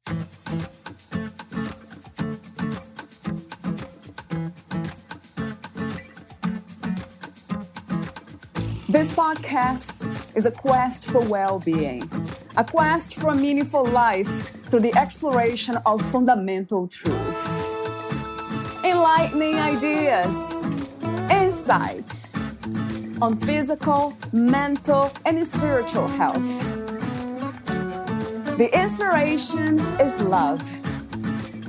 This podcast is a quest for well-being, a quest for a meaningful life through the exploration of fundamental truth. Enlightening ideas, insights on physical, mental, and spiritual health. The inspiration is love.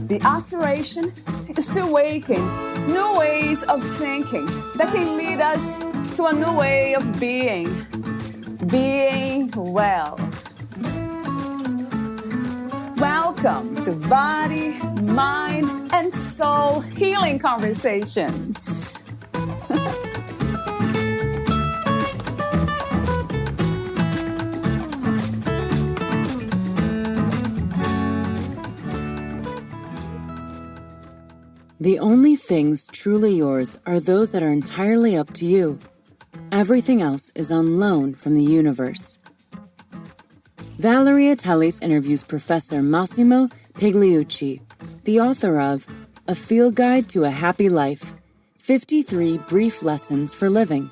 The aspiration is to awaken new ways of thinking that can lead us to a new way of being well. Welcome to Body, Mind, and Soul Healing Conversations. The only things truly yours are those that are entirely up to you. Everything else is on loan from the universe. Valeria Teles interviews Professor Massimo Pigliucci, the author of A Field Guide to a Happy Life, 53 Brief Lessons for Living.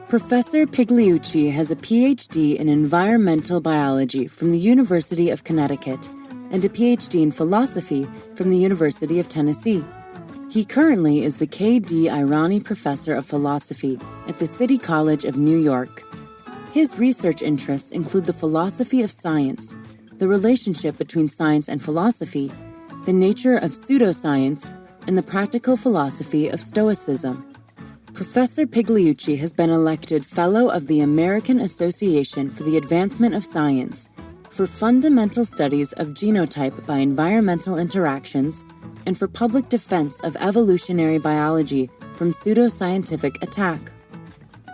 Professor Pigliucci has a PhD in environmental biology from the University of Connecticut and a PhD in philosophy from the University of Tennessee. He currently is the K.D. Irani Professor of Philosophy at the City College of New York. His research interests include the philosophy of science, the relationship between science and philosophy, the nature of pseudoscience, and the practical philosophy of Stoicism. Professor Pigliucci has been elected Fellow of the American Association for the Advancement of Science for fundamental studies of genotype by environmental interactions and for public defense of evolutionary biology from pseudo-scientific attack.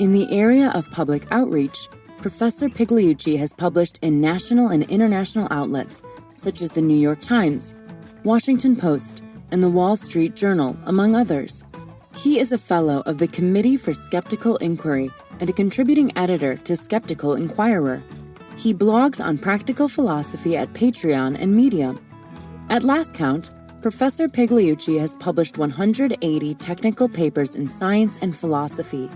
In the area of public outreach, Professor Pigliucci has published in national and international outlets such as the New York Times, Washington Post, and the Wall Street Journal, among others. He is a fellow of the Committee for Skeptical Inquiry and a contributing editor to Skeptical Inquirer. He blogs on practical philosophy at Patreon and Medium. At last count, Professor Pigliucci has published 180 technical papers in science and philosophy.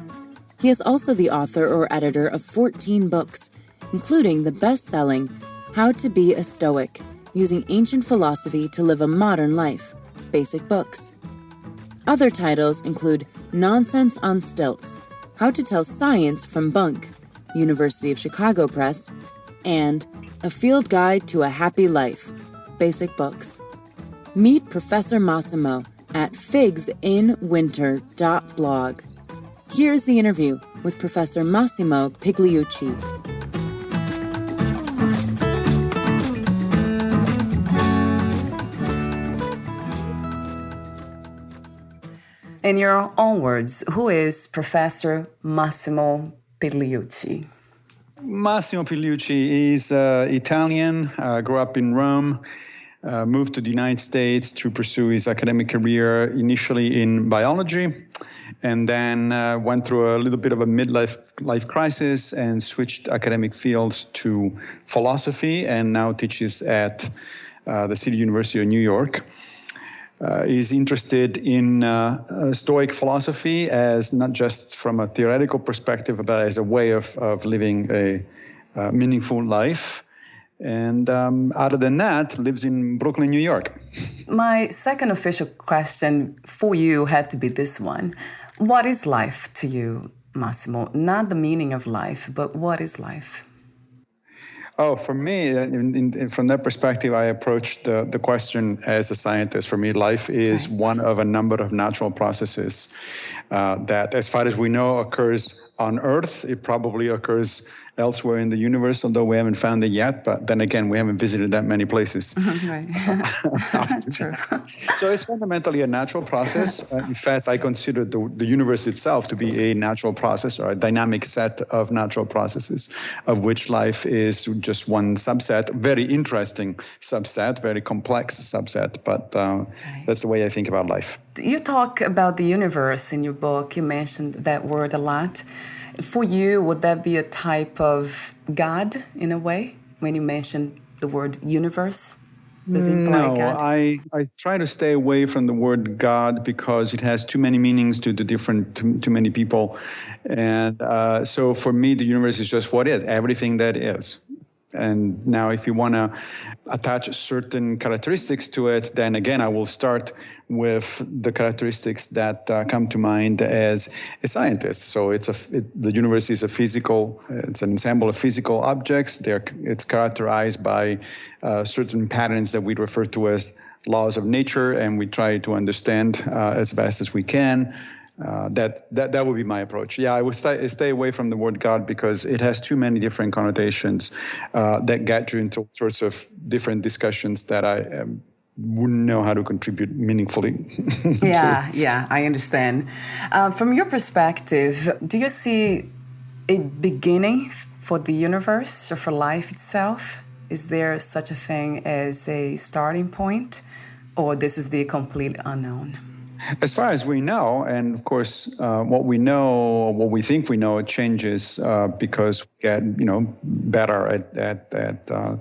He is also the author or editor of 14 books, including the best-selling How to Be a Stoic, Using Ancient Philosophy to Live a Modern Life, Basic Books. Other titles include Nonsense on Stilts, How to Tell Science from Bunk, University of Chicago Press, and A Field Guide to a Happy Life, Basic Books. Meet Professor Massimo at figsinwinter.blog. Here's the interview with Professor Massimo Pigliucci. In your own words, who is Professor Massimo Pigliucci? Massimo Pigliucci is Italian, grew up in Rome, moved to the United States to pursue his academic career initially in biology, and then went through a little bit of a midlife crisis and switched academic fields to philosophy, and now teaches at the City University of New York. Is interested in Stoic philosophy as not just from a theoretical perspective, but as a way of living a meaningful life. And other than that, lives in Brooklyn, New York. My second official question for you had to be this one. What is life to you, Massimo? Not the meaning of life, but what is life? Oh, for me, from that perspective, I approached the question as a scientist. For me, life is one of a number of natural processes that, as far as we know, occurs on Earth. It probably occurs elsewhere in the universe, although we haven't found it yet. But then again, we haven't visited that many places. Right. That's true. So it's fundamentally a natural process. In fact, I consider the universe itself to be a natural process, or a dynamic set of natural processes, of which life is just one subset, very interesting subset, very complex subset, but that's the way I think about life. You talk about the universe in your book. You mentioned that word a lot. For you, would that be a type of God in a way when you mention the word universe? Does it imply No, God? I try to stay away from the word God because it has too many meanings to too many people. And so for me, the universe is just what is, everything that is. And now if you want to attach certain characteristics to it, then again, I will start with the characteristics that come to mind as a scientist. So the universe is it's an ensemble of physical objects. It's characterized by certain patterns that we refer to as laws of nature, and we try to understand as best as we can. That would be my approach. Yeah, I would stay away from the word God because it has too many different connotations that get you into sorts of different discussions that I wouldn't know how to contribute meaningfully. Yeah, I understand. From your perspective, do you see a beginning for the universe or for life itself? Is there such a thing as a starting point, or this is the complete unknown? As far as we know, and of course, what we think we know, it changes because we get, better at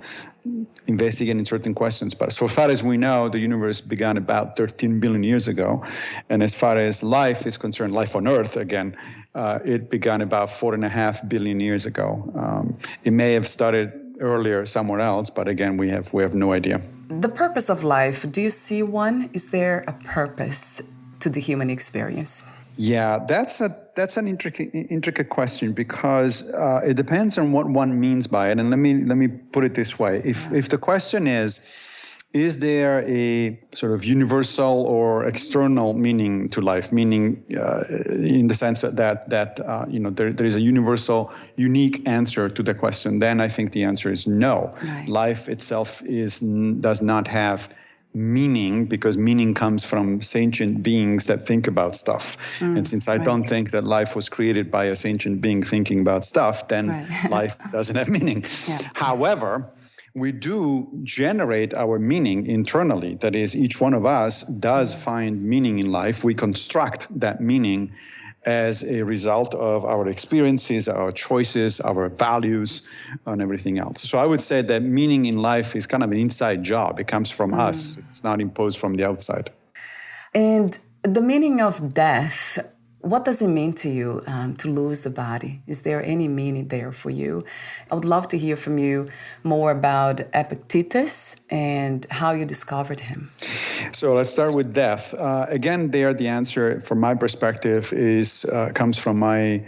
investigating certain questions. But so far as we know, the universe began about 13 billion years ago, and as far as life is concerned, life on Earth again, it began about 4.5 billion years ago. It may have started earlier somewhere else, but again, we have no idea. The purpose of life, do you see one? Is there a purpose to the human experience? Yeah, that's an intricate question because it depends on what one means by it. And let me put it this way: if the question is there a sort of universal or external meaning to life, meaning in the sense that there is a universal, unique answer to the question, then I think the answer is no. Right. Life itself does not have meaning because meaning comes from sentient beings that think about stuff. And since I don't think that life was created by a sentient being thinking about stuff, then life doesn't have meaning. Yeah. However, we do generate our meaning internally. That is, each one of us does find meaning in life. We construct that meaning as a result of our experiences, our choices, our values, and everything else. So I would say that meaning in life is kind of an inside job. It comes from us. It's not imposed from the outside. And the meaning of death, what does it mean to you to lose the body? Is there any meaning there for you? I would love to hear from you more about Epictetus and how you discovered him. So let's start with death. Again, there the answer, from my perspective, comes from my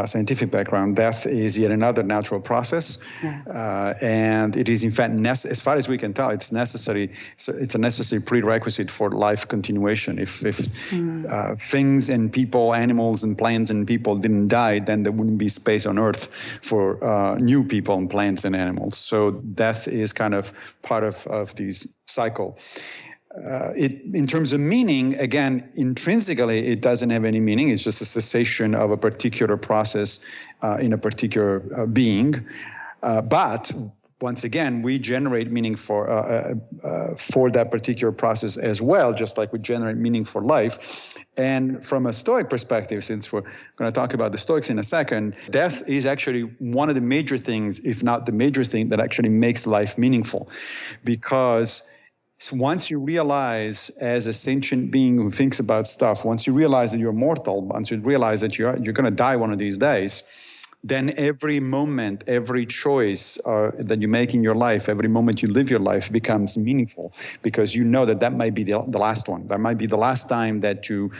scientific background. Death is yet another natural process, and it is in fact, as far as we can tell, it's necessary. So it's a necessary prerequisite for life continuation. If things and people, animals and plants and people didn't die, then there wouldn't be space on Earth for new people and plants and animals. So death is kind of part of this cycle. In terms of meaning, again, intrinsically, it doesn't have any meaning. It's just a cessation of a particular process in a particular being. But once again, we generate meaning for that particular process as well, just like we generate meaning for life. And from a Stoic perspective, since we're going to talk about the Stoics in a second, death is actually one of the major things, if not the major thing, that actually makes life meaningful. Because once you realize, as a sentient being who thinks about stuff, once you realize that you're mortal, once you realize that you're going to die one of these days, then every moment, every choice that you make in your life, every moment you live your life becomes meaningful, because you know that might be the last one. That might be the last time that you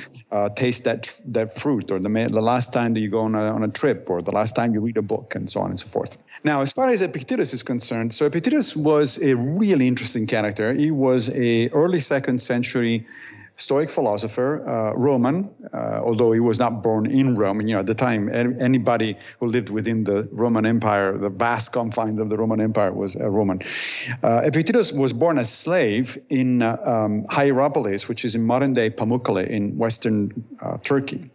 taste that fruit, or the last time that you go on a trip, or the last time you read a book, and so on and so forth. Now, as far as Epictetus is concerned, so Epictetus was a really interesting character. He was a early 2nd century Stoic philosopher, Roman, although he was not born in Rome. And, at the time, anybody who lived within the Roman Empire, the vast confines of the Roman Empire, was a Roman. Epictetus was born a slave in Hierapolis, which is in modern-day Pamukkale in western Turkey.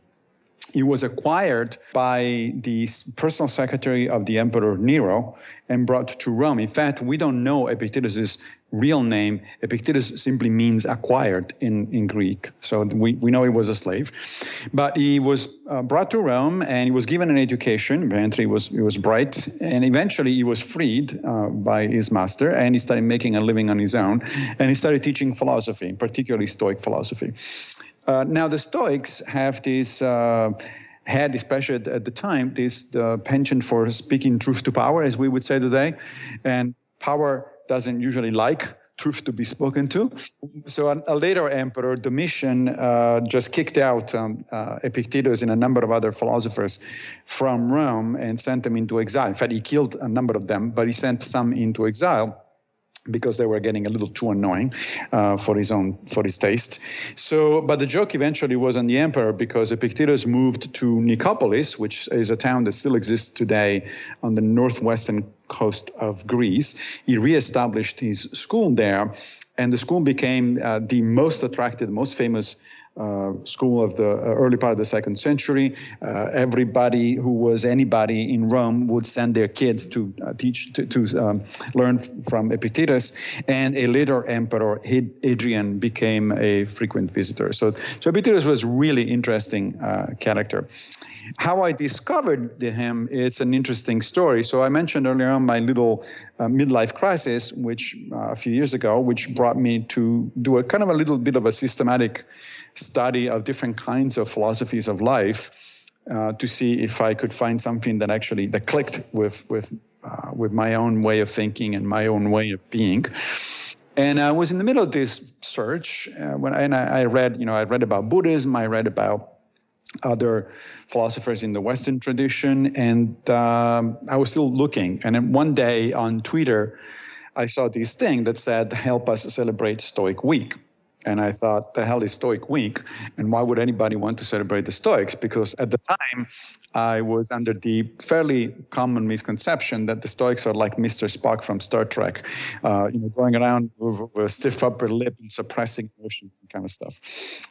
It was acquired by the personal secretary of the Emperor Nero and brought to Rome. In fact, we don't know Epictetus's real name. Epictetus simply means acquired in Greek. So we know he was a slave. But he was brought to Rome and he was given an education. Apparently he was bright. And eventually he was freed by his master and he started making a living on his own. And he started teaching philosophy, particularly Stoic philosophy. Now the Stoics have this, had especially at the time, this penchant for speaking truth to power, as we would say today. And power doesn't usually like truth to be spoken to. So a later emperor, Domitian, just kicked out Epictetus and a number of other philosophers from Rome and sent them into exile. In fact, he killed a number of them, but he sent some into exile because they were getting a little too annoying for his taste. So, but the joke eventually was on the emperor because Epictetus moved to Nicopolis, which is a town that still exists today on the northwestern coast of Greece. He reestablished his school there, and the school became the most attractive, most famous school of the early part of the 2nd century. Everybody who was anybody in Rome would send their kids to learn from Epictetus, and a later emperor, Hadrian, became a frequent visitor. So Epictetus was really interesting character. How I discovered him, it's an interesting story. So I mentioned earlier on my little midlife crisis, which a few years ago, which brought me to do a kind of a little bit of a systematic study of different kinds of philosophies of life to see if I could find something that clicked with my own way of thinking and my own way of being. And I was in the middle of this search I read about Buddhism, I read about other philosophers in the Western tradition, and I was still looking. And then one day on Twitter, I saw this thing that said, "Help us celebrate Stoic Week." And I thought, the hell is Stoic Week? And why would anybody want to celebrate the Stoics? Because at the time, I was under the fairly common misconception that the Stoics are like Mr. Spock from Star Trek, going around with a stiff upper lip and suppressing emotions and kind of stuff.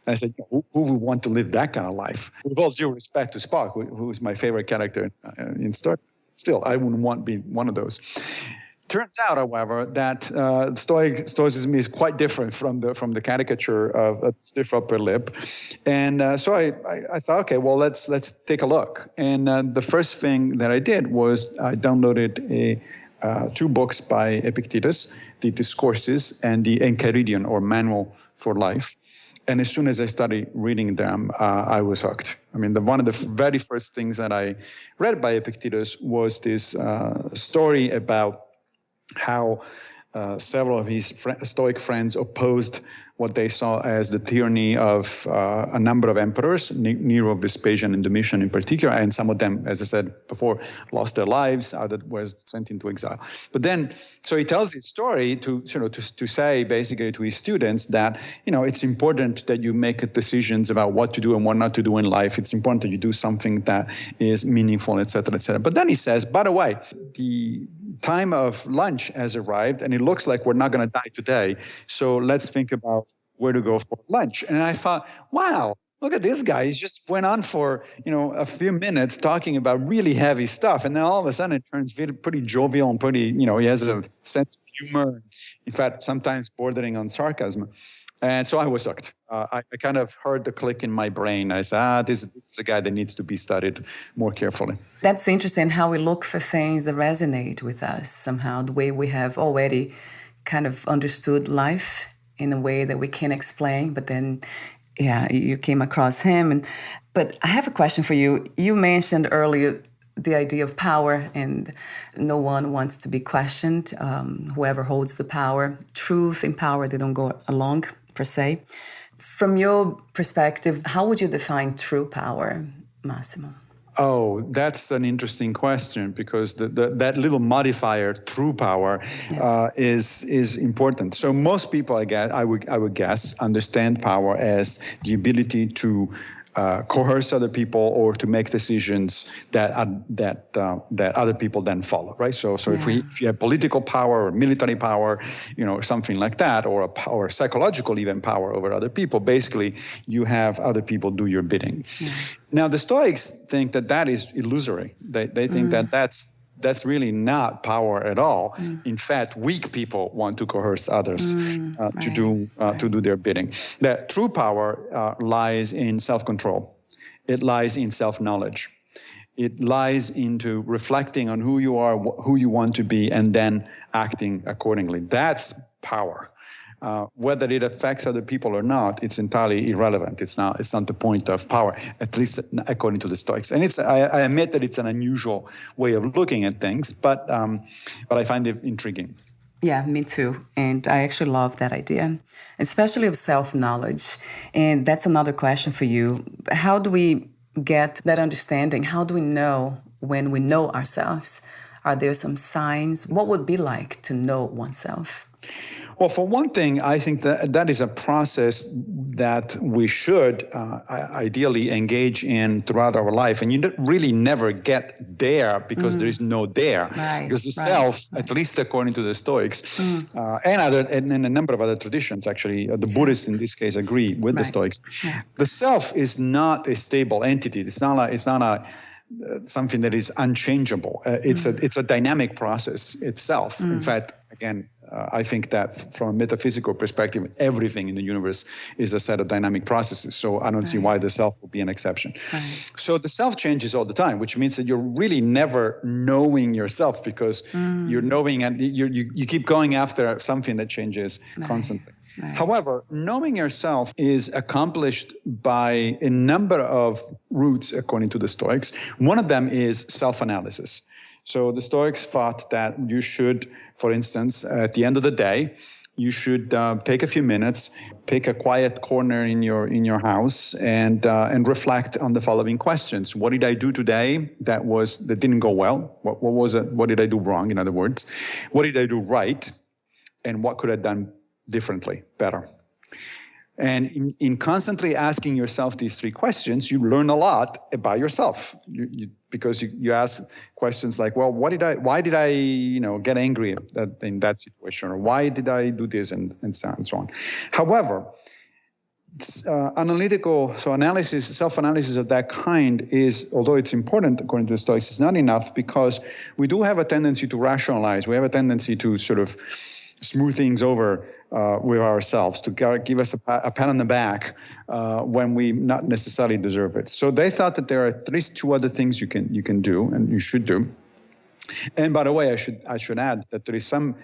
And I said, who would want to live that kind of life? With all due respect to Spock, who is my favorite character in Star Trek, still, I wouldn't want to be one of those. Turns out, however, that Stoicism is quite different from the caricature of a stiff upper lip, and so I thought, okay, well let's take a look. And the first thing that I did was I downloaded two books by Epictetus, the Discourses and the Enchiridion, or Manual for Life. And as soon as I started reading them, I was hooked. I mean, one of the very first things that I read by Epictetus was this story about how several of his Stoic friends opposed what they saw as the tyranny of a number of emperors, Nero, Vespasian, and Domitian in particular, and some of them, as I said before, lost their lives, others were sent into exile. But then, so he tells his story to say basically to his students that, it's important that you make decisions about what to do and what not to do in life. It's important that you do something that is meaningful, et cetera, et cetera. But then he says, by the way, the time of lunch has arrived, and it looks like we're not going to die today. So let's think about where to go for lunch. And I thought, wow, look at this guy. He just went on for, a few minutes talking about really heavy stuff. And then all of a sudden it turns pretty jovial and pretty, he has a sense of humor. In fact, sometimes bordering on sarcasm. And so I was hooked. I kind of heard the click in my brain. I said, this is a guy that needs to be studied more carefully. That's interesting how we look for things that resonate with us somehow, the way we have already kind of understood life in a way that we can't explain. But then, you came across him. But I have a question for you. You mentioned earlier the idea of power, and no one wants to be questioned. Whoever holds the power, truth and power, they don't go along, per se. From your perspective, how would you define true power, Massimo? Oh, that's an interesting question, because that little modifier, true power, is important. So most people, I would guess, understand power as the ability to coerce other people or to make decisions that other people then follow, right? So if you have political power or military power, or something like that, or psychological even power over other people, basically you have other people do your bidding. Yeah. Now the Stoics think that is illusory. They think that's really not power at all. In fact, weak people want to coerce others to do their bidding. That true power lies in self-control. It lies in self-knowledge. It lies into reflecting on who you are, who you want to be, and then acting accordingly. That's power. Whether it affects other people or not, it's entirely irrelevant. It's not the point of power, at least according to the Stoics. And I admit that it's an unusual way of looking at things, but I find it intriguing. Yeah, me too. And I actually love that idea, especially of self-knowledge. And that's another question for you. How do we get that understanding? How do we know when we know ourselves? Are there some signs? What would it be like to know oneself? Well, for one thing, I think that is a process that we should ideally engage in throughout our life. And you really never get there because there is no there. Right, because the self, at least according to the Stoics, and a number of other traditions, actually, the Buddhists in this case agree with the Stoics. Yeah. The self is not a stable entity. It's not something that is unchangeable. It's a dynamic process itself. In fact, again, I think that from a metaphysical perspective, everything in the universe is a set of dynamic processes. So I don't see why the self will be an exception. Right. So the self changes all the time, which means that you're really never knowing yourself because you're knowing and you keep going after something that changes constantly. Right. However, knowing yourself is accomplished by a number of routes, according to the Stoics. One of them is self-analysis. So the Stoics thought that you should, for instance, at the end of the day, you should take a few minutes, pick a quiet corner in your house, and reflect on the following questions: what did I do today that didn't go well? What was it? What did I do wrong? In other words, what did I do right, and what could I have done differently, better? And in constantly asking yourself these three questions, you learn a lot about yourself. Because you ask questions like, well, why did I get angry in that situation, or why did I do this, and so on. However, self-analysis of that kind is, although it's important according to the Stoics, it's not enough, because we do have a tendency to rationalize. We have a tendency to sort of smooth things over with ourselves, to give us a pat on the back when we not necessarily deserve it. So they thought that there are at least two other things you can do and you should do. And by the way, I should add that there is some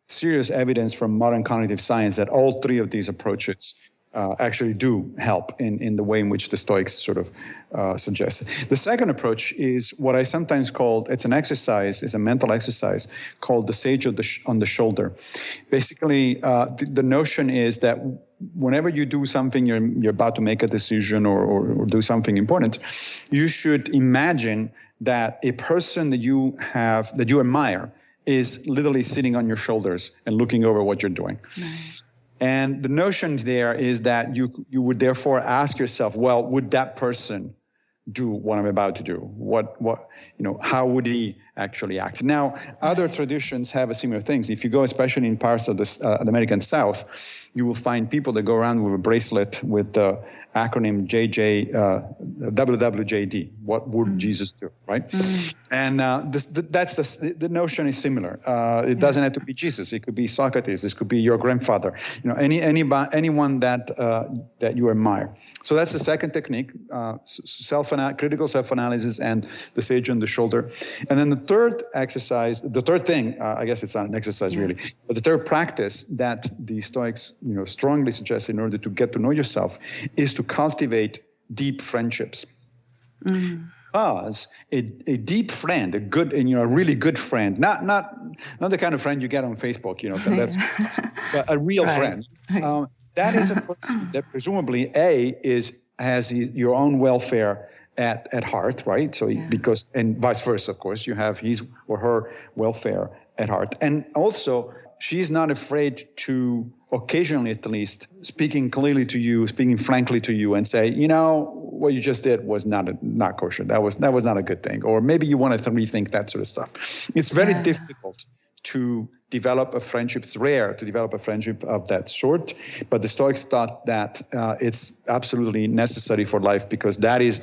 serious evidence from modern cognitive science that all three of these approaches actually do help in the way in which the Stoics sort of suggest. The second approach is what I sometimes call, it's a mental exercise called the sage on the shoulder. Basically, the notion is that whenever you do something, you're about to make a decision or do something important, you should imagine that a person that you admire is literally sitting on your shoulders and looking over what you're doing. Nice. And the notion there is that you would therefore ask yourself, well, would that person do what I'm about to do? How would he actually act? Now, other traditions have a similar things. If you go, especially in parts of the American South, you will find people that go around with a bracelet with the acronym WWJD. What would Jesus do, right? And the notion is similar. It doesn't have to be Jesus. It could be Socrates. This could be your grandfather. Anyone that you admire. So that's the second technique: critical self-analysis and the sage on the shoulder. And then the third thing, I guess it's not an exercise really, but the third practice that the Stoics strongly suggest in order to get to know yourself is to cultivate deep friendships. Because a deep friend, a really good friend, not the kind of friend you get on Facebook, that's but a real friend. That is a person that presumably has your own welfare at heart, right? So and vice versa, of course, you have his or her welfare at heart, and also she's not afraid to, occasionally at least, speaking clearly to you, speaking frankly to you, and say, what you just did was not kosher. That was not a good thing. Or maybe you wanted to rethink that sort of stuff. It's very difficult to develop a friendship. It's rare to develop a friendship of that sort, but the Stoics thought that it's absolutely necessary for life, because that is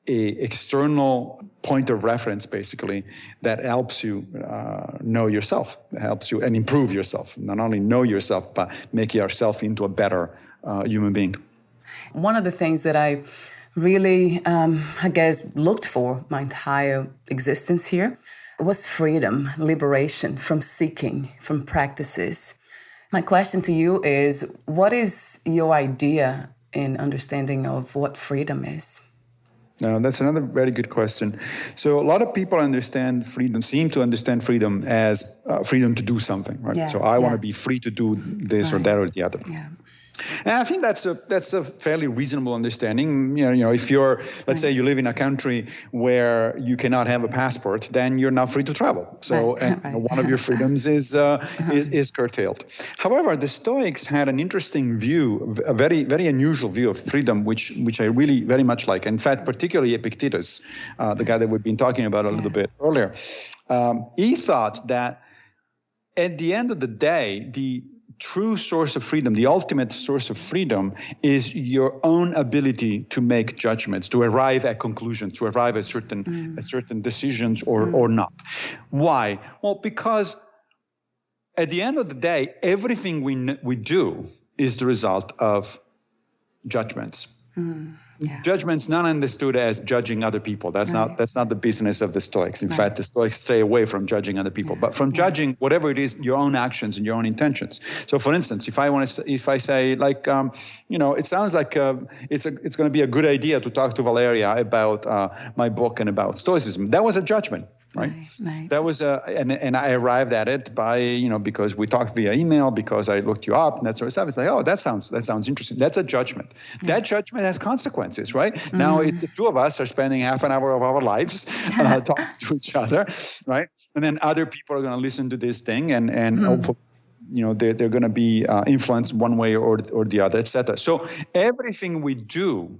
a external point of reference, basically, that helps you know yourself, helps you and improve yourself. Not only know yourself, but make yourself into a better human being. One of the things that I really, looked for my entire existence here was freedom, liberation from seeking, from practices. My question to you is, what is your idea in understanding of what freedom is? No, that's another very good question. So a lot of people seem to understand freedom as freedom to do something, right? So I want to be free to do this or that or the other. Yeah. And I think that's a fairly reasonable understanding. If you're, let's say you live in a country where you cannot have a passport, then you're not free to travel. So one of your freedoms is curtailed. However, the Stoics had an interesting view, a very, very unusual view of freedom, which I really very much like. In fact, particularly Epictetus, the guy that we've been talking about a little bit earlier, he thought that at the end of the day, the true source of freedom, the ultimate source of freedom, is your own ability to make judgments, to arrive at conclusions, to arrive at certain decisions or not. Why? Well, because at the end of the day, everything we do is the result of judgments. Judgments not understood as judging other people. That's not the business of the Stoics. In fact, the Stoics stay away from judging other people, but from judging whatever it is, your own actions and your own intentions. So, for instance, if I say like, it sounds like it's going to be a good idea to talk to Valeria about my book and about Stoicism. That was a judgment. Right. That was and I arrived at it by because we talked via email, because I looked you up and that sort of stuff. It's like, oh, that sounds interesting. That's a judgment. That judgment has consequences, right? Now the two of us are spending half an hour of our lives talking to each other, right? And then other people are going to listen to this thing and hopefully, they're going to be influenced one way or the other, etc. So everything we do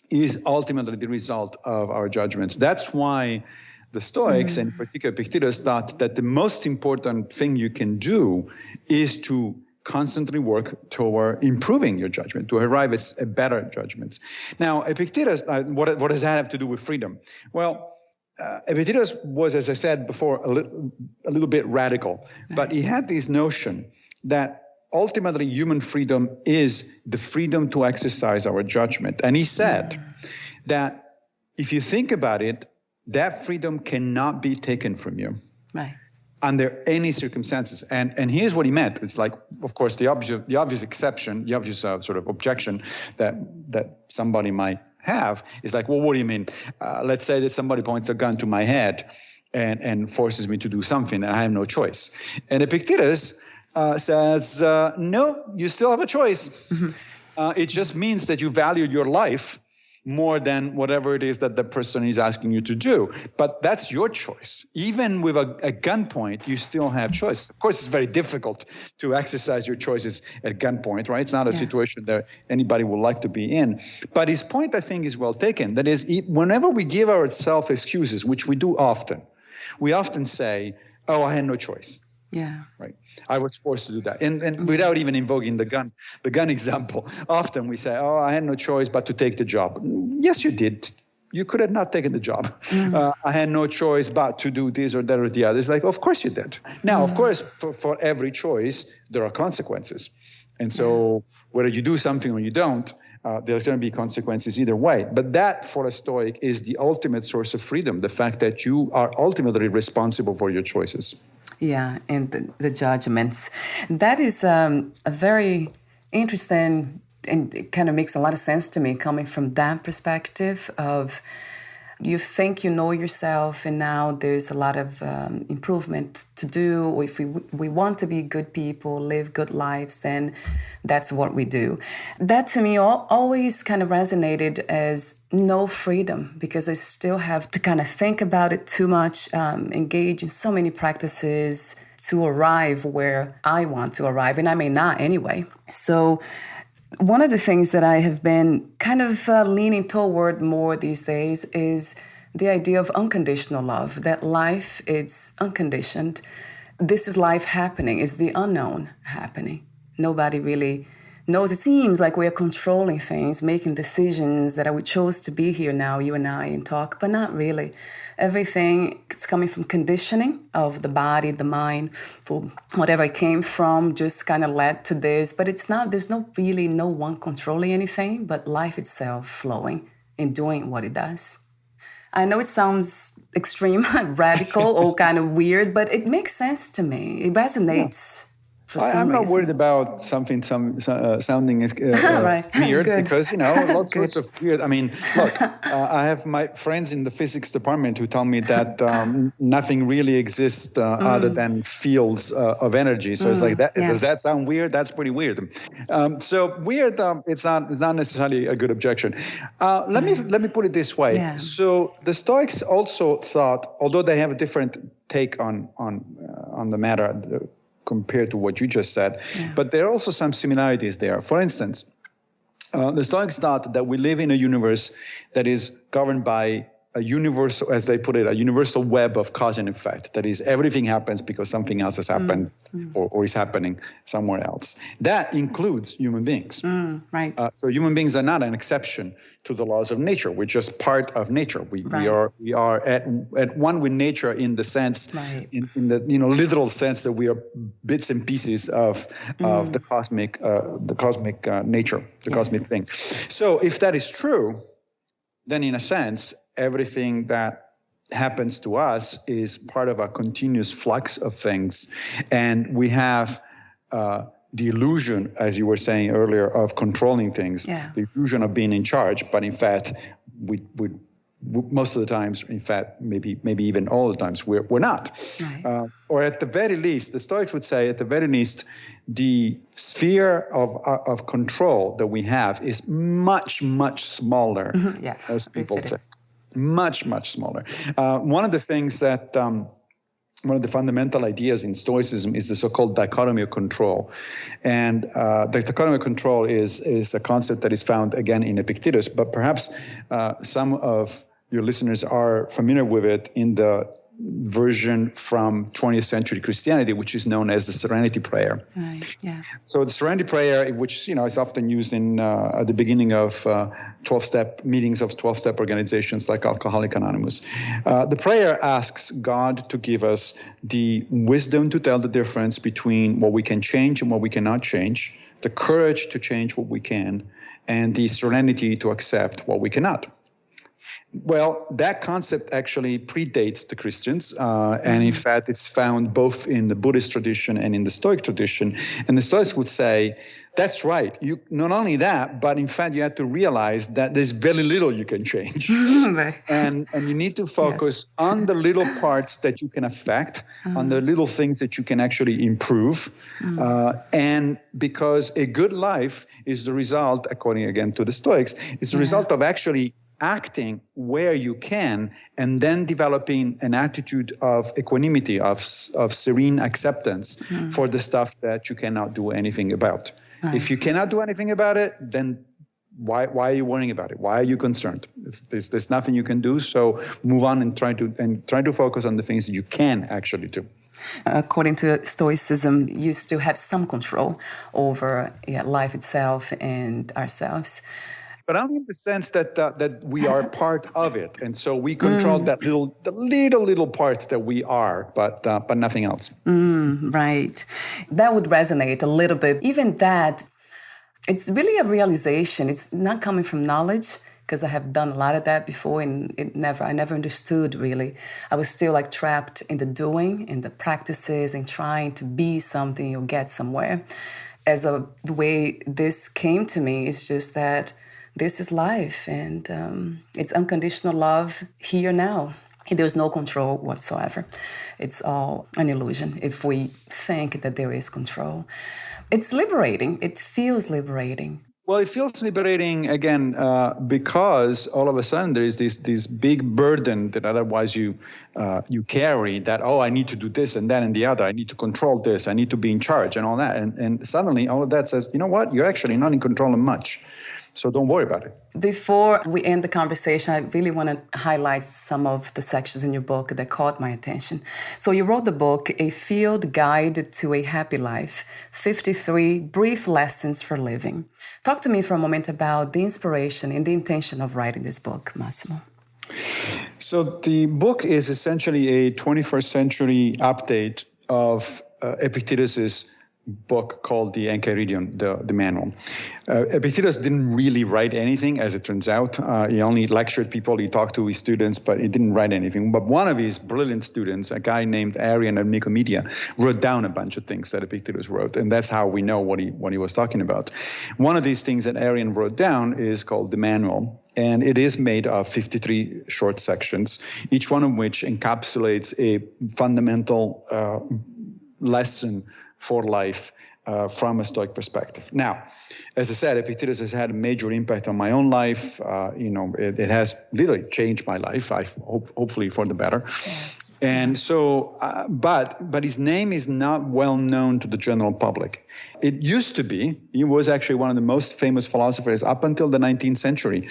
is ultimately the result of our judgments. That's why the Stoics, and in particular Epictetus, thought that the most important thing you can do is to constantly work toward improving your judgment, to arrive at better judgments. Now, Epictetus, what does that have to do with freedom? Well, Epictetus was, as I said before, a little bit radical, but he had this notion that ultimately human freedom is the freedom to exercise our judgment. And he said that if you think about it, that freedom cannot be taken from you under any circumstances. And here's what he meant. It's like, of course, the obvious exception, the obvious sort of objection that somebody might have is like, well, what do you mean? Let's say that somebody points a gun to my head and forces me to do something, and I have no choice. And Epictetus says, no, you still have a choice. It just means that you value your life more than whatever it is that the person is asking you to do. But that's your choice. Even with a gunpoint, you still have choice. Of course, it's very difficult to exercise your choices at gunpoint, right? It's not a situation that anybody would like to be in. But his point, I think, is well taken. That is, whenever we give ourselves excuses, which we do often, we often say, oh, I had no choice. Yeah. Right. I was forced to do that. And without even invoking the gun example, often we say, oh, I had no choice but to take the job. Yes, you did. You could have not taken the job. I had no choice but to do this or that or the other. It's like, of course you did. Now, of course, for every choice, there are consequences. And so whether you do something or you don't, there's going to be consequences either way. But that, for a Stoic, is the ultimate source of freedom, the fact that you are ultimately responsible for your choices. Yeah, and the judgments. That is a very interesting, and it kind of makes a lot of sense to me coming from that perspective of you think you know yourself, and now there's a lot of improvement to do. If we want to be good people, live good lives, then that's what we do. That to me always kind of resonated as no freedom, because I still have to kind of think about it too much, engage in so many practices, to arrive where I want to arrive, and I may not anyway. So one of the things that I have been kind of leaning toward more these days is the idea of unconditional love, that life is unconditioned. This is life happening, is the unknown happening. Nobody really knows. It seems like we're controlling things, making decisions that we chose to be here now, you and I, and talk, but not really. Everything is coming from conditioning of the body, the mind, for whatever it came from, just kind of led to this. But it's not, there's no one controlling anything, but life itself flowing and doing what it does. I know it sounds extreme, radical, or kind of weird, but it makes sense to me. It resonates. I'm not worried about something sounding weird because, lots sorts of weird. I mean, look, I have my friends in the physics department who tell me that nothing really exists other than fields of energy. So it's like that. Yeah. Does that sound weird? That's pretty weird. So weird. It's not necessarily a good objection. Let me put it this way. Yeah. So the Stoics also thought, although they have a different take on the matter compared to what you just said. Yeah. But there are also some similarities there. For instance, the Stoics thought that we live in a universe that is governed by a universal, as they put it, a universal web of cause and effect. That is, everything happens because something else has happened or is happening somewhere else. That includes human beings. Right. So human beings are not an exception to the laws of nature. We're just part of nature. We are at one with nature in the sense, right. in the literal sense that we are bits and pieces of the cosmic nature, the cosmic thing. So if that is true, then in a sense, everything that happens to us is part of a continuous flux of things. And we have the illusion, as you were saying earlier, of controlling things, the illusion of being in charge. But in fact, we most of the times, in fact, maybe even all the times, we're not. Right. Or at the very least, the Stoics would say, at the very least, the sphere of control that we have is much, much smaller, as people think. Much, much smaller. One of the things that, one of the fundamental ideas in Stoicism is the so-called dichotomy of control. And the dichotomy of control is a concept that is found, again, in Epictetus, but perhaps some of your listeners are familiar with it in the version from 20th century Christianity, which is known as the Serenity Prayer. Right. Yeah. So the Serenity Prayer, which is often used in at the beginning of 12-step meetings of 12-step organizations like Alcoholics Anonymous. The prayer asks God to give us the wisdom to tell the difference between what we can change and what we cannot change, the courage to change what we can, and the serenity to accept what we cannot. Well, that concept actually predates the Christians, and in fact, it's found both in the Buddhist tradition and in the Stoic tradition. And the Stoics would say, that's right. You not only that, but in fact, you have to realize that there's very little you can change, and you need to focus on the little parts that you can affect, on the little things that you can actually improve, and because a good life is the result, according again to the Stoics, is the result of actually acting where you can, and then developing an attitude of equanimity, of serene acceptance for the stuff that you cannot do anything about. Right. If you cannot do anything about it, then why are you worrying about it? Why are you concerned? There's nothing you can do. So move on and try to focus on the things that you can actually do. According to Stoicism, you still have some control over life itself and ourselves. But only in the sense that we are part of it, and so we control the little part that we are, but nothing else. Right, that would resonate a little bit. Even that, it's really a realization. It's not coming from knowledge, because I have done a lot of that before, and I never understood really. I was still like trapped in the doing, in the practices, and trying to be something or get somewhere. The way this came to me is just that. This is life, and it's unconditional love here now. There's no control whatsoever. It's all an illusion if we think that there is control. It's liberating. It feels liberating. Well, it feels liberating again because all of a sudden there is this big burden that otherwise you carry. That I need to do this and that and the other. I need to control this. I need to be in charge and all that. And suddenly all of that says, you know what? You're actually not in control of much. So don't worry about it. Before we end the conversation, I really want to highlight some of the sections in your book that caught my attention. So you wrote the book, A Field Guide to a Happy Life, 53 Brief Lessons for Living. Talk to me for a moment about the inspiration and the intention of writing this book, Massimo. So the book is essentially a 21st century update of Epictetus's book called the Enchiridion, the manual. Epictetus didn't really write anything, as it turns out. He only lectured people, he talked to his students, but he didn't write anything. But one of his brilliant students, a guy named Arian of Nicomedia, wrote down a bunch of things that Epictetus wrote, and that's how we know what he was talking about. One of these things that Arian wrote down is called the manual, and it is made of 53 short sections, each one of which encapsulates a fundamental lesson for life from a Stoic perspective. Now, as I said, Epictetus has had a major impact on my own life. It has literally changed my life, hopefully for the better. And so, but his name is not well known to the general public. It used to be. He was actually one of the most famous philosophers up until the 19th century.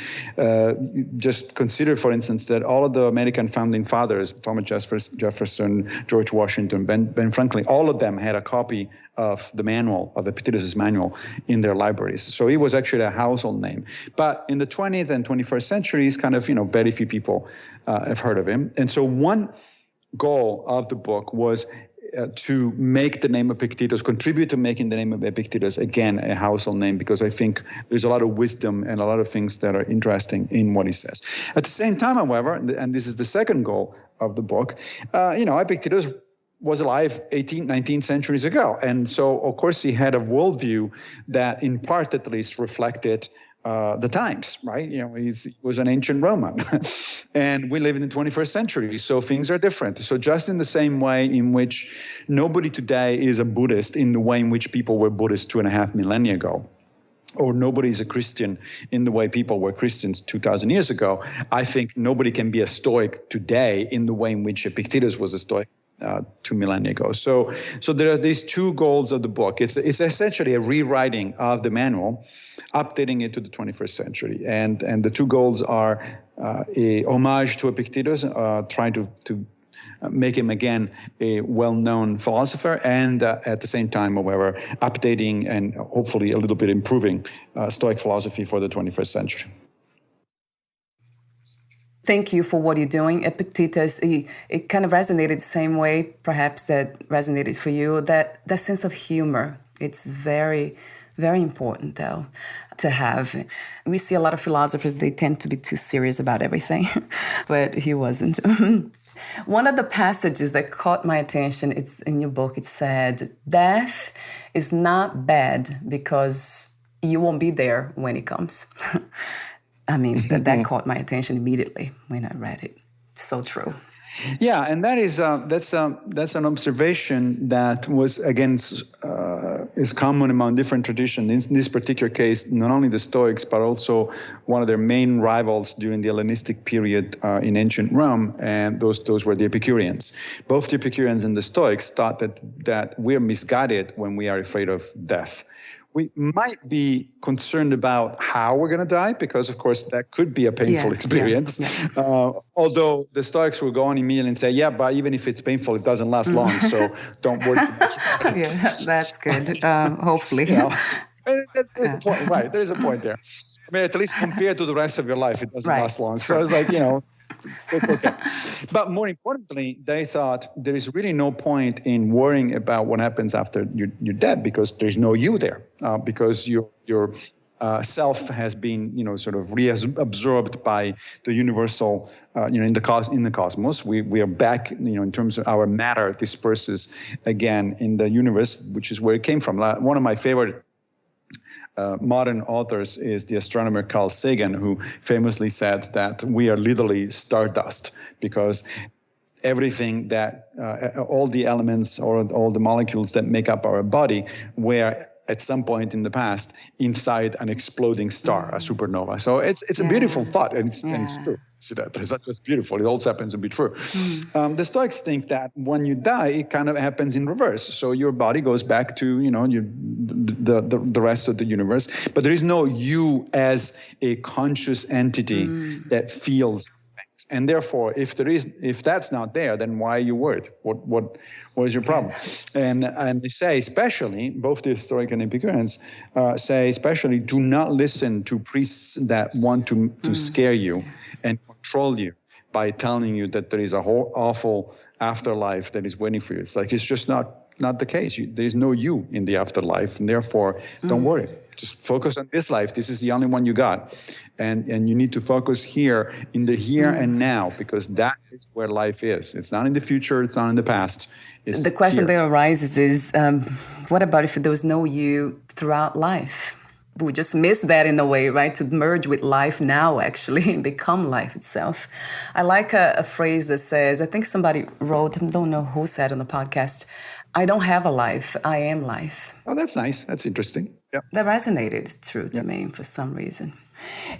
Just consider, for instance, that all of the American founding fathers, Thomas Jefferson, George Washington, Ben Franklin, all of them had a copy of the manual, of Epictetus' manual, in their libraries. So he was actually a household name. But in the 20th and 21st centuries, kind of, very few people have heard of him. And so one goal of the book was to make the name of Epictetus, contribute to making the name of Epictetus, again, a household name, because I think there's a lot of wisdom and a lot of things that are interesting in what he says. At the same time, however, and this is the second goal of the book, Epictetus was alive 18th, 19th centuries ago. And so, of course, he had a worldview that, in part at least, reflected the times, right? He was an ancient Roman, and we live in the 21st century, so things are different. So just in the same way in which nobody today is a Buddhist in the way in which people were Buddhists 2.5 millennia ago, or nobody is a Christian in the way people were Christians 2,000 years ago, I think nobody can be a Stoic today in the way in which Epictetus was a Stoic 2 millennia ago. So there are these two goals of the book. It's essentially a rewriting of the manual, updating it to the 21st century. And the two goals are a homage to Epictetus, trying to make him again a well-known philosopher, and at the same time, however, updating and hopefully a little bit improving Stoic philosophy for the 21st century. Thank you for what you're doing. Epictetus, it kind of resonated the same way, perhaps, that resonated for you, that sense of humor. It's very, very important, though, to have. We see a lot of philosophers, they tend to be too serious about everything, but he wasn't. One of the passages that caught my attention, it's in your book, it said, death is not bad because you won't be there when it comes. I mean, that caught my attention immediately when I read it. It's so true. Yeah, and that is that's an observation that was is common among different traditions. In this particular case, not only the Stoics, but also one of their main rivals during the Hellenistic period in ancient Rome, and those were the Epicureans. Both the Epicureans and the Stoics thought that we're misguided when we are afraid of death. We might be concerned about how we're going to die, because, of course, that could be a painful experience. Yeah. Although the Stoics will go on immediately and say, yeah, but even if it's painful, it doesn't last long, so don't worry too much about it. Yeah, that's good, hopefully. There's a point, right? There's a point there. I mean, at least compared to the rest of your life, it doesn't last long. So I was like, it's okay. But more importantly, they thought there is really no point in worrying about what happens after you're dead, because there's no you there, because your self has been, sort of reabsorbed by the universal, in the cosmos. We are back, in terms of our matter disperses again in the universe, which is where it came from. One of my favorite modern authors is the astronomer Carl Sagan, who famously said that we are literally stardust, because everything that, all the elements or all the molecules that make up our body were at some point in the past inside an exploding star, a supernova. So it's a beautiful thought, and it's true. So that's not just beautiful, it also happens to be true. The Stoics think that when you die, it kind of happens in reverse. So your body goes back to, the rest of the universe, but there is no you as a conscious entity that feels things. And therefore, if that's not there, then why are you worried? What is your problem? And they say, especially, both the Stoic and Epicureans say, especially, do not listen to priests that want to scare you and control you by telling you that there is a whole awful afterlife that is waiting for you. It's like, it's just not the case. There's no you in the afterlife, and therefore, don't worry. Just focus on this life. This is the only one you got. And you need to focus here, in the here and now, because that is where life is. It's not in the future. It's not in the past. It's the question here. that arises is, what about if there was no you throughout life? We just miss that in a way, right? To merge with life now, actually, and become life itself. I like a phrase that says, I think somebody wrote, I don't know who said on the podcast, I don't have a life, I am life. Oh, that's nice. That's interesting. Yeah. That resonated true to me for some reason.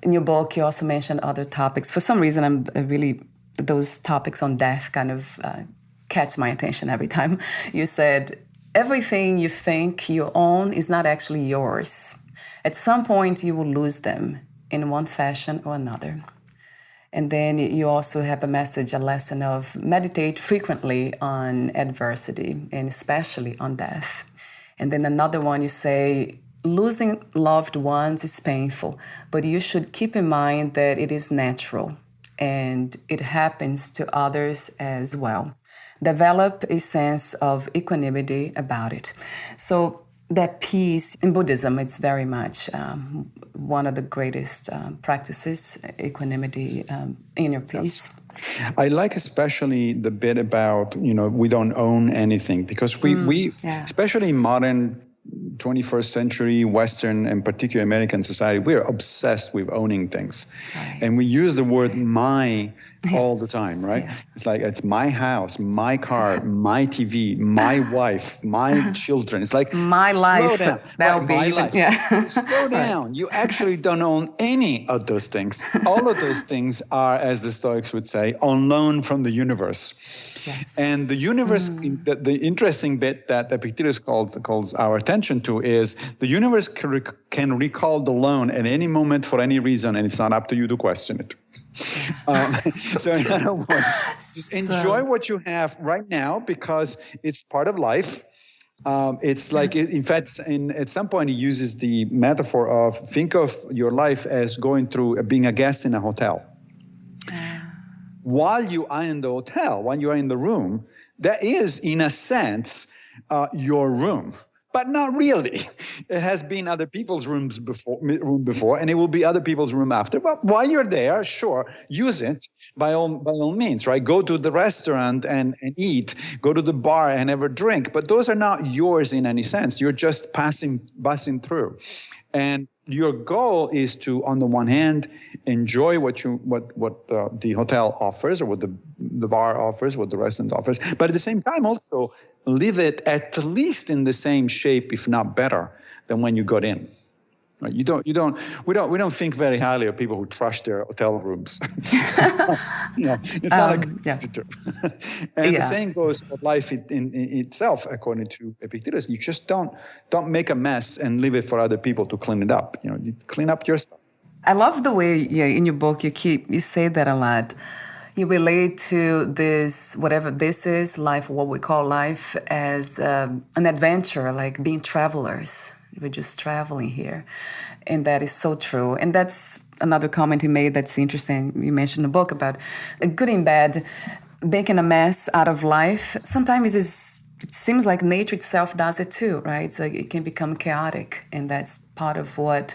In your book, you also mentioned other topics. For some reason, those topics on death kind of catch my attention every time. You said, everything you think you own is not actually yours. At some point, you will lose them in one fashion or another. And then you also have a message, a lesson of meditate frequently on adversity, and especially on death. And then another one, you say, losing loved ones is painful, but you should keep in mind that it is natural and it happens to others as well. Develop a sense of equanimity about it. So that peace in Buddhism, it's very much one of the greatest practices, equanimity, inner peace. Yes. I like especially the bit about, we don't own anything, because we especially in modern 21st century Western and particularly American society, we are obsessed with owning things. Right. And we use the word my all the time, right? Yeah. It's like, it's my house, my car, my TV, my wife, my children. It's like, my life. Slow down. That'll be even, life. Yeah. Slow down. You actually don't own any of those things. All of those things are, as the Stoics would say, on loan from the universe. Yes. And the universe, the interesting bit that Epictetus calls our attention to is the universe can recall the loan at any moment for any reason, and it's not up to you to question it. So in other words, just enjoy what you have right now, because it's part of life. It's like, in fact, at some point he uses the metaphor of, think of your life as being a guest in a hotel. While you are in the hotel, when you are in the room, that is, in a sense, your room. But not really. It has been other people's room before, and it will be other people's room after. But while you're there, sure, use it by all means, right? Go to the restaurant and eat. Go to the bar and have a drink. But those are not yours in any sense. You're just passing through. And your goal is to, on the one hand, enjoy what the hotel offers, or what the bar offers, what the restaurant offers, but at the same time also live it at least in the same shape, if not better, than when you got in. Right? We don't think very highly of people who trash their hotel rooms. It's not a good thing to do. And the same goes for life in itself, according to Epictetus. You just don't make a mess and leave it for other people to clean it up. You clean up your stuff. I love the way, in your book you say that a lot. You relate to this, whatever this is, life, what we call life, as an adventure, like being travelers. We're just traveling here. And that is so true. And that's another comment you made that's interesting. You mentioned in the book about good and bad, making a mess out of life. Sometimes it seems like nature itself does it too, right? So it can become chaotic. And that's part of what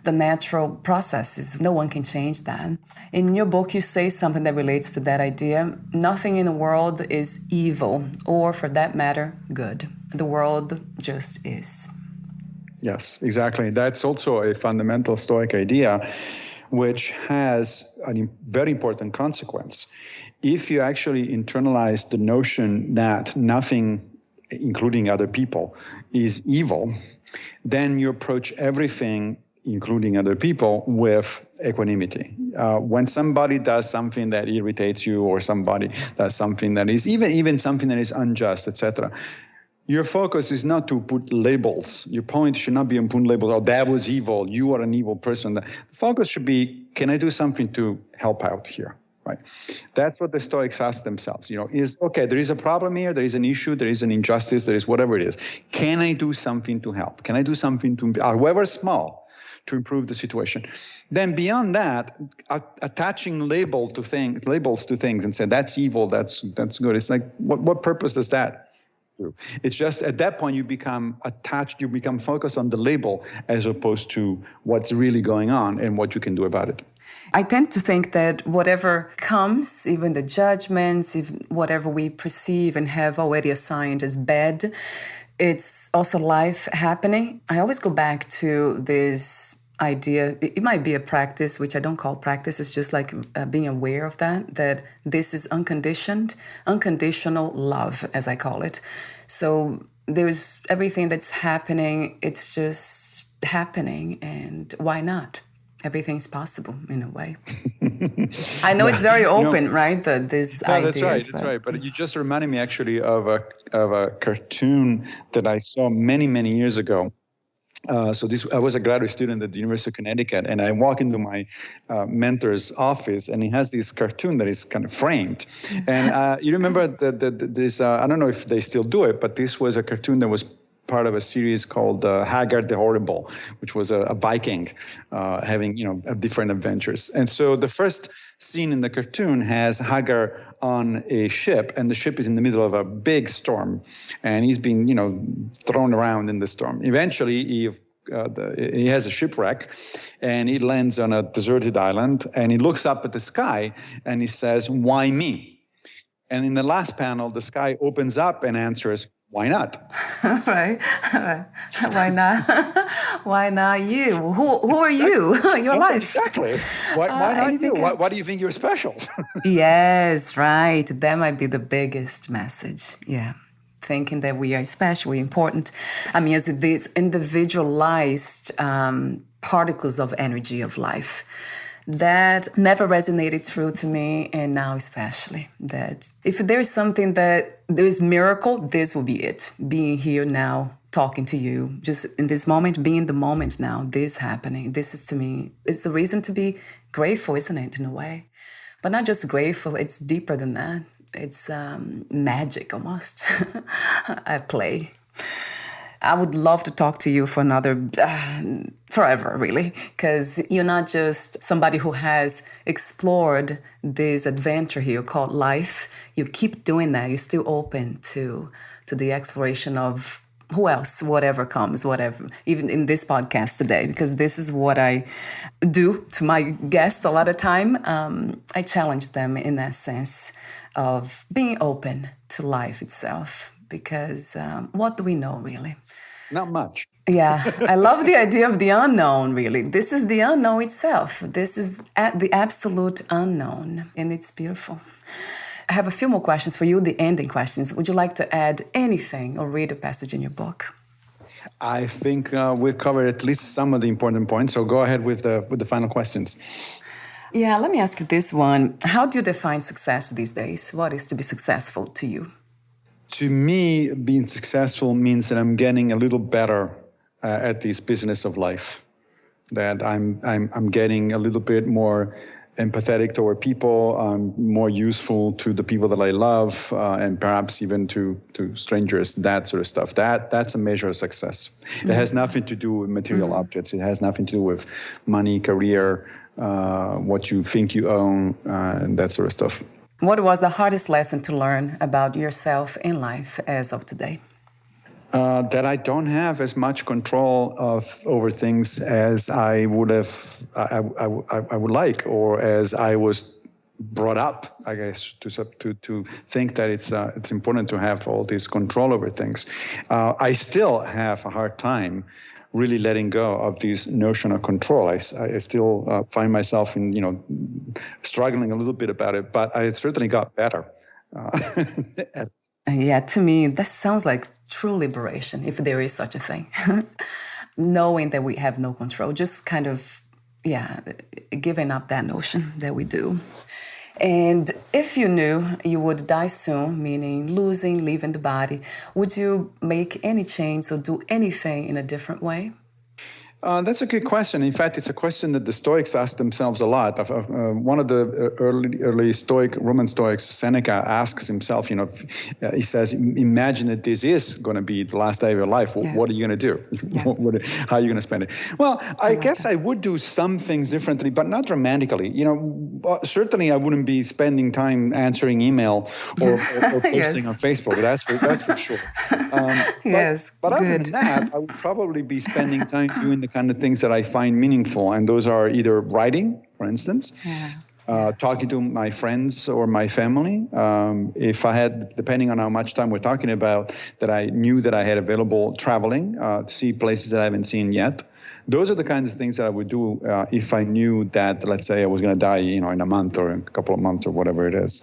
the natural process is. No one can change that. In your book, you say something that relates to that idea. Nothing in the world is evil, or for that matter, good. The world just is. Yes, exactly. That's also a fundamental Stoic idea, which has a very important consequence. If you actually internalize the notion that nothing, including other people, is evil, then you approach everything, including other people, with equanimity. When somebody does something that irritates you, or somebody does something that is even something that is unjust, etc., your focus is not to put labels. Your point should not be on putting labels. Oh, that was evil. You are an evil person. The focus should be, can I do something to help out here? Right. That's what the Stoics ask themselves. There is a problem here, there is an issue, there is an injustice, there is whatever it is. Can I do something to help? Can I do something to, however small, to improve the situation? Then beyond that, attaching labels to things and say that's evil, that's good. It's like, what purpose does that? It's just at that point you become attached, you become focused on the label as opposed to what's really going on and what you can do about it. I tend to think that whatever comes, even the judgments, even whatever we perceive and have already assigned as bad, it's also life happening. I always go back to this idea. It might be a practice, which I don't call practice. It's just like being aware of that this is unconditional love, as I call it. So there's everything that's happening. It's just happening. And why not? Everything's possible in a way. I know it's very open, right? This ideas, that's right. But you just reminded me actually of a cartoon that I saw many, many years ago. I was a graduate student at the University of Connecticut, and I walk into my mentor's office, and he has this cartoon that is kind of framed. And you remember this, I don't know if they still do it, but this was a cartoon that was part of a series called Hagar the Horrible, which was a Viking having different adventures. And so the first scene in the cartoon has Hagar on a ship, and the ship is in the middle of a big storm, and he's being thrown around in the storm. Eventually, he has a shipwreck, and he lands on a deserted island, and he looks up at the sky, and he says, "Why me?" And in the last panel, the sky opens up and answers, "Why not?" Right. Why not? Why not you? Who are you? Your life. Exactly. Why not you? Why do you think you're special? Yes, right. That might be the biggest message. Yeah. Thinking that we are special, we're important. I mean, as these individualized particles of energy of life. That never resonated through to me, and now especially. That if there is something that there is miracle, this will be it. Being here now, talking to you, just in this moment, being in the moment now, this happening. This is, to me, it's the reason to be grateful, isn't it, in a way? But not just grateful, it's deeper than that. It's magic almost at play. I would love to talk to you for another, forever, really, because you're not just somebody who has explored this adventure here called life. You keep doing that. You're still open to the exploration of who else, whatever comes, whatever, even in this podcast today, because this is what I do to my guests a lot of time. I challenge them in that sense of being open to life itself. Because what do we know, really? Not much. Yeah, I love the idea of the unknown, really. This is the unknown itself. This is the absolute unknown, and it's beautiful. I have a few more questions for you, the ending questions. Would you like to add anything or read a passage in your book? I think we've covered at least some of the important points, so go ahead with the final questions. Yeah, let me ask you this one. How do you define success these days? What is to be successful to you? To me, being successful means that I'm getting a little better at this business of life. That I'm getting a little bit more empathetic toward people. I'm more useful to the people that I love, and perhaps even to strangers. That sort of stuff. That's a measure of success. Mm-hmm. It has nothing to do with material objects. It has nothing to do with money, career, what you think you own, and that sort of stuff. What was the hardest lesson to learn about yourself in life as of today? That I don't have as much control over things as I would have, I would like, or as I was brought up, I guess, to think that it's important to have all this control over things. I still have a hard time really letting go of this notion of control. I still find myself struggling a little bit about it, but I certainly got better. Yeah, to me, that sounds like true liberation, if there is such a thing. knowing that we have no control, just kind of, giving up that notion that we do. And if you knew you would die soon, meaning leaving the body, would you make any change or do anything in a different way? That's a good question. In fact, it's a question that the Stoics ask themselves a lot. One of the early Roman Stoics, Seneca, asks himself, he says, imagine that this is going to be the last day of your life. What are you going to do? Yeah. How are you going to spend it? Well, I guess I would do some things differently, but not dramatically. Certainly I wouldn't be spending time answering email or posting on Facebook. That's for sure. But other than that, I would probably be spending time doing the kind of things that I find meaningful. And those are either writing, for instance, talking to my friends or my family. If I had, depending on how much time we're talking about, that I knew that I had available, traveling to see places that I haven't seen yet. Those are the kinds of things that I would do if I knew that, let's say, I was going to die, in a month or a couple of months or whatever it is.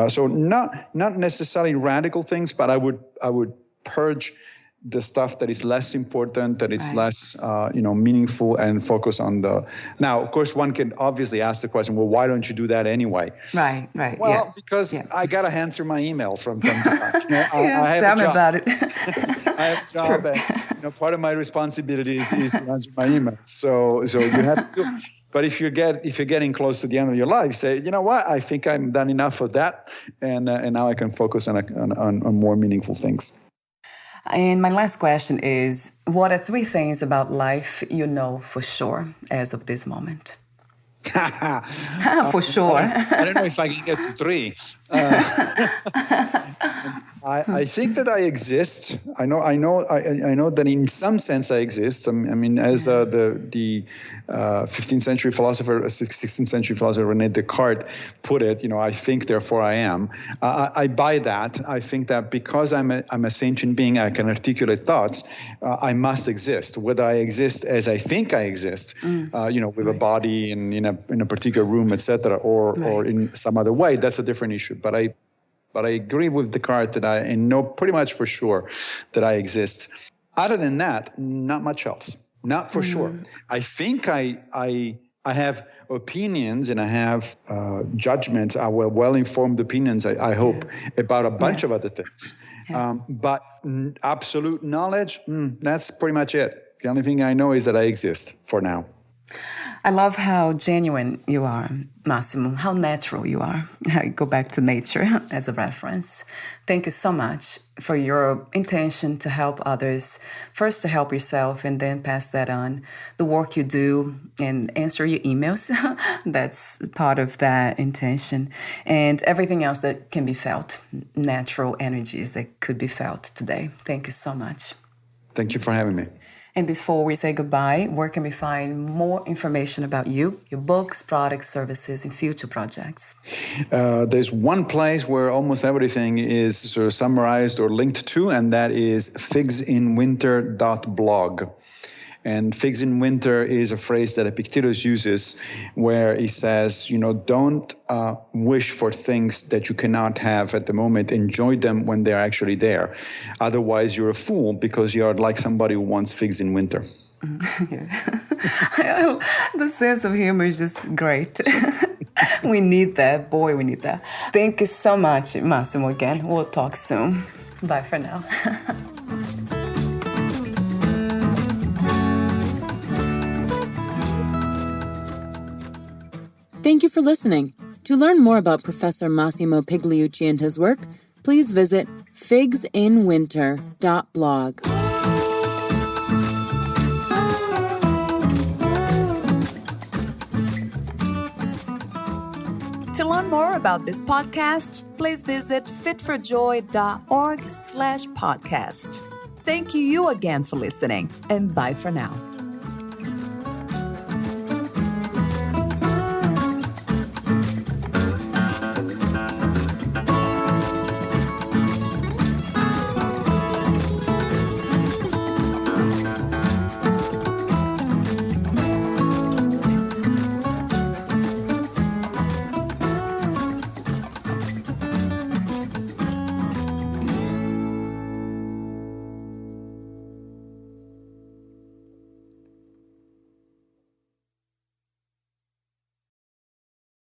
So not necessarily radical things, but I would purge the stuff that is less important, that is less, meaningful, and focus on the. Now, of course, one can obviously ask the question, well, why don't you do that anyway? Right. Well, because I gotta answer my emails from time to time. Yes, tell me about it. I have a job, and part of my responsibility is to answer my emails. So you have to. But if you're getting close to the end of your life, say, you know what, I think I'm done enough of that, and now I can focus on more meaningful things. And my last question is, what are 3 things about life you know for sure as of this moment? For sure. I don't know if I can get to 3. I think that I exist. I know that in some sense I exist. I mean, as the 15th century philosopher, 16th century philosopher René Descartes put it, I think, therefore I am. I buy that. I think that because I'm a sentient being, I can articulate thoughts. I must exist. Whether I exist as I think I exist, with a body and in a particular room, etc., or in some other way, that's a different issue. But I agree with Descartes that I know pretty much for sure that I exist. Other than that, not much else. Not for sure. I think I have opinions and I have judgments, well-informed opinions, I hope, about a bunch of other things. But absolute knowledge, that's pretty much it. The only thing I know is that I exist for now. I love how genuine you are, Massimo, how natural you are. I go back to nature as a reference. Thank you so much for your intention to help others, first to help yourself and then pass that on. The work you do and answer your emails, that's part of that intention. And everything else that can be felt, natural energies that could be felt today. Thank you so much. Thank you for having me. And before we say goodbye, where can we find more information about you, your books, products, services, and future projects? There's one place where almost everything is sort of summarized or linked to, and that is figsinwinter.blog. And figs in winter is a phrase that Epictetus uses where he says, don't wish for things that you cannot have at the moment. Enjoy them when they're actually there. Otherwise, you're a fool because you're like somebody who wants figs in winter. The sense of humor is just great. We need that. Boy, we need that. Thank you so much, Massimo, again. We'll talk soon. Bye for now. Thank you for listening. To learn more about Professor Massimo Pigliucci and his work, please visit figsinwinter.blog. To learn more about this podcast, please visit fitforjoy.org/podcast. Thank you again for listening, and bye for now.